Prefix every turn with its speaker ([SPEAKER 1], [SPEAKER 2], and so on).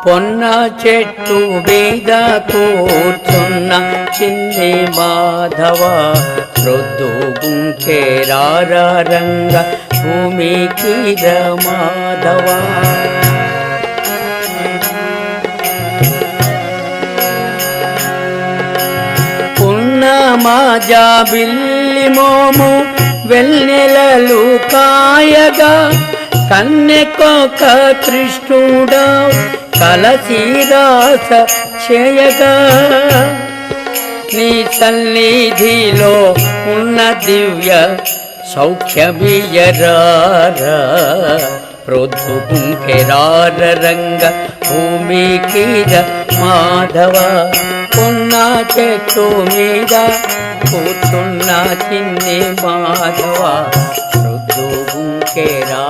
[SPEAKER 1] పొన్న చెట్టు మీద కూర్చున్న చిన్ని మాధవ రొద్దు గుంకెరారంగ భూమికి మాధవ పున్నమాజా బిల్లి మోము వెన్నెలలు కాయగా కన్నెకొక కృష్ణుడా కలసిరాస చేయగా నీ సన్నిధిలో ఉన్న దివ్య సౌఖ్యమియరారా ప్రొద్దుగుంకెరారంగ భూమికి మాధవ ఉన్న చెట్టు మీద కూర్చున్న చిన్ని మాధవ ప్రొద్దుగుంకెరా